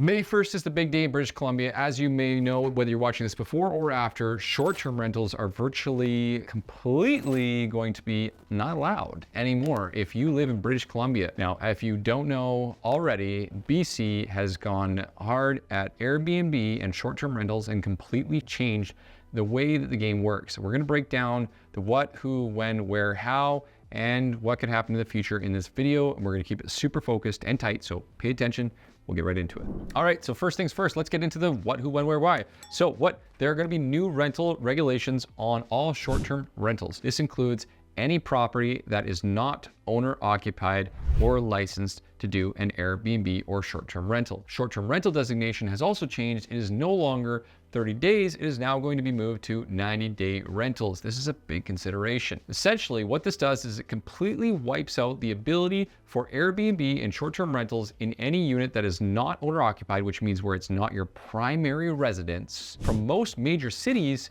May 1st is the big day in British Columbia. As you may know, whether you're watching this before or after, short-term rentals are virtually completely going to be not allowed anymore if you live in British Columbia. Now, if you don't know already, BC has gone hard at Airbnb and short-term rentals and completely changed the way that the game works. So we're going to break down the what, who, when, where, how, and what could happen in the future in this video. And we're going to keep it super focused and tight, so pay attention. We'll get right into it. All right, so first things first, let's get into the what, who, when, where, why. So there are gonna be new rental regulations on all short-term rentals. This includes any property that is not owner occupied or licensed to do an Airbnb or short-term rental. Short-term rental designation has also changed. It is no longer 30 days. It is now going to be moved to 90-day rentals. This is a big consideration. Essentially, what this does is it completely wipes out the ability for Airbnb and short-term rentals in any unit that is not owner occupied, which means where it's not your primary residence, from most major cities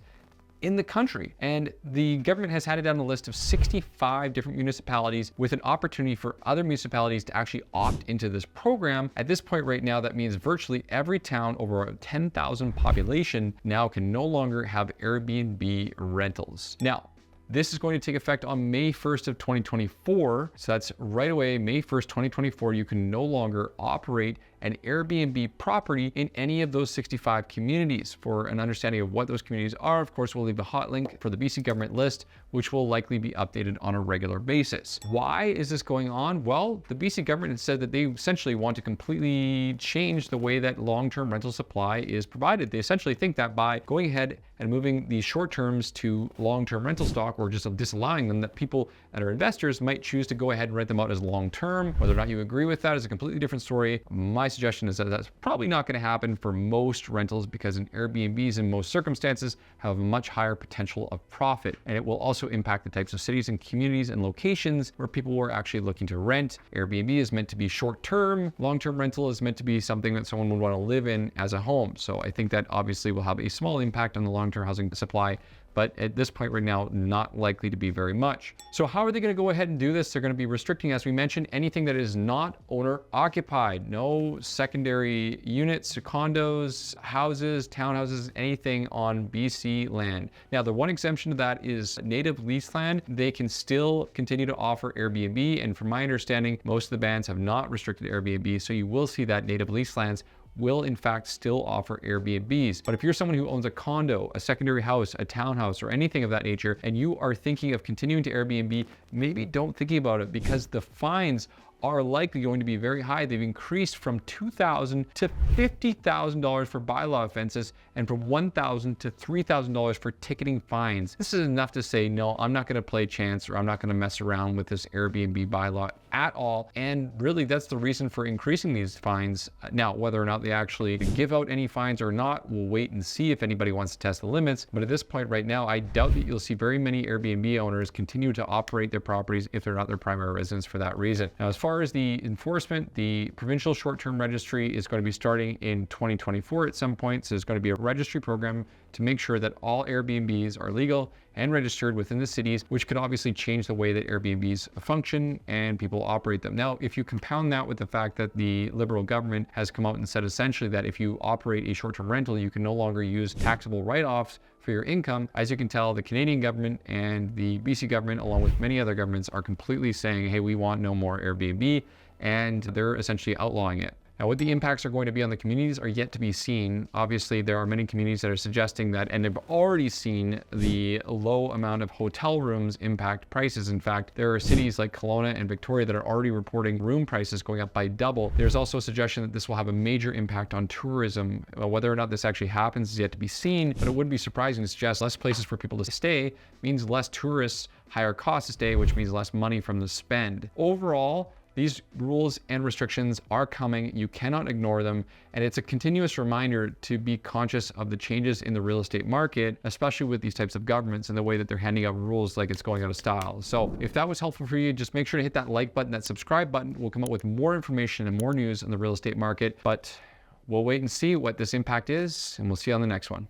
in the country. And the government has had it down a list of 65 different municipalities with an opportunity for other municipalities to actually opt into this program. At this point right now, that means virtually every town over a 10,000 population now can no longer have Airbnb rentals. Now, this is going to take effect on May 1st of 2024. So that's right away, May 1st, 2024, you can no longer operate an Airbnb property in any of those 65 communities. For an understanding of what those communities are, of course, we'll leave a hot link for the BC government list, which will likely be updated on a regular basis. Why is this going on? Well, the BC government has said that they essentially want to completely change the way that long-term rental supply is provided. They essentially think that by going ahead and moving these short terms to long-term rental stock, or just disallowing them, that people that are investors might choose to go ahead and rent them out as long-term. Whether or not you agree with that is a completely different story. My suggestion is that that's probably not going to happen for most rentals, because in Airbnbs in most circumstances have a much higher potential of profit. And it will also impact the types of cities and communities and locations where people were actually looking to rent. Airbnb is meant to be short-term. Long-term rental is meant to be something that someone would want to live in as a home. So I think that obviously will have a small impact on the long-term housing supply, but at this point right now, not likely to be very much. So how are they going to go ahead and do this? They're going to be restricting, as we mentioned, anything that is not owner occupied. No secondary units, condos, houses, townhouses, anything on BC land. Now, the one exemption to that is native lease land. They can still continue to offer Airbnb. And from my understanding, most of the bans have not restricted Airbnb. So you will see that native lease lands will in fact still offer Airbnbs. But if you're someone who owns a condo, a secondary house, a townhouse, or anything of that nature, and you are thinking of continuing to Airbnb, maybe don't think about it, because the fines are likely going to be very high. They've increased from $2,000 to $50,000 for bylaw offenses, and from $1,000 to $3,000 for ticketing fines. This is enough to say, no, I'm not going to play chance, or I'm not going to mess around with this Airbnb bylaw at all. And really, that's the reason for increasing these fines. Now, whether or not they actually give out any fines or not, we'll wait and see if anybody wants to test the limits. But at this point right now, I doubt that you'll see very many Airbnb owners continue to operate their properties if they're not their primary residence for that reason. Now, as far as the enforcement, the provincial short-term registry is going to be starting in 2024 at some point. So there's going to be a registry program to make sure that all Airbnbs are legal and registered within the cities, which could obviously change the way that Airbnbs function and people operate them. Now, if you compound that with the fact that the Liberal government has come out and said essentially that if you operate a short-term rental, you can no longer use taxable write-offs for your income. As you can tell, the Canadian government and the BC government, along with many other governments, are completely saying, hey, we want no more Airbnb, and they're essentially outlawing it. Now, what the impacts are going to be on the communities are yet to be seen. Obviously, there are many communities that are suggesting that, and they've already seen the low amount of hotel rooms impact prices. In fact, there are cities like Kelowna and Victoria that are already reporting room prices going up by double. There's also a suggestion that this will have a major impact on tourism. Whether or not this actually happens is yet to be seen, but it wouldn't be surprising to suggest less places for people to stay means less tourists, higher cost to stay, which means less money from the spend. Overall, these rules and restrictions are coming. You cannot ignore them. And it's a continuous reminder to be conscious of the changes in the real estate market, especially with these types of governments and the way that they're handing out rules like it's going out of style. So if that was helpful for you, just make sure to hit that like button, that subscribe button. We'll come up with more information and more news on the real estate market, but we'll wait and see what this impact is, and we'll see you on the next one.